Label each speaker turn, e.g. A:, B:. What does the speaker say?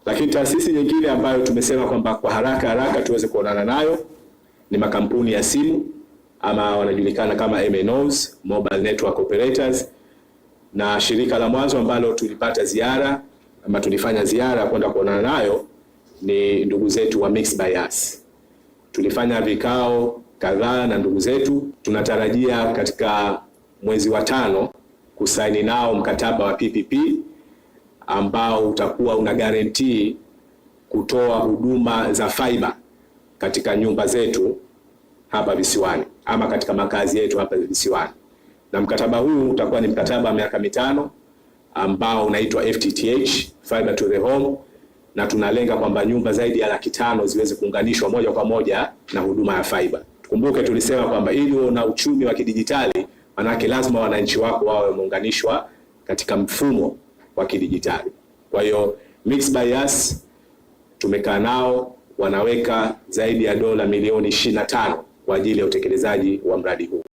A: Lakini taasisi nyingine ambayo tumesema kwamba kwa haraka tuweze kuonana nayo ni makampuni ya simu ama wanajulikana kama MNOs, Mobile Network Operators, na shirika la mwanzo ambalo tulipata ziara ama tulifanya ziara kwenda kuonana nayo ni ndugu zetu wa Mixx by Yas. Tulifanya vikao kadhaa na ndugu zetu, tunatarajia katika mwezi wa 5 kusaini nao mkataba wa PPP ambao utakuwa una guarantee kutoa huduma za fiber katika nyumba zetu hapa visiwani ama katika makazi yetu hapa visiwani. Na mkataba huu utakuwa ni mkataba wa miaka 5 ambao unaitwa FTTH, Fiber to the Home, na tunalenga kwamba nyumba zaidi ya 500,000 ziweze kuunganishwa moja kwa moja na huduma ya fiber. Tukumbuke tulisema kwamba ili una uchumi wa kidijitali, manake lazima wananchi wako wawe wameunganishwa katika mfumo wa kidijitali. Kwa hiyo Mixx by Yas tumekaa nao, wanaweka zaidi ya dola milioni 25 kwa ajili ya utekelezaji wa mradi huu.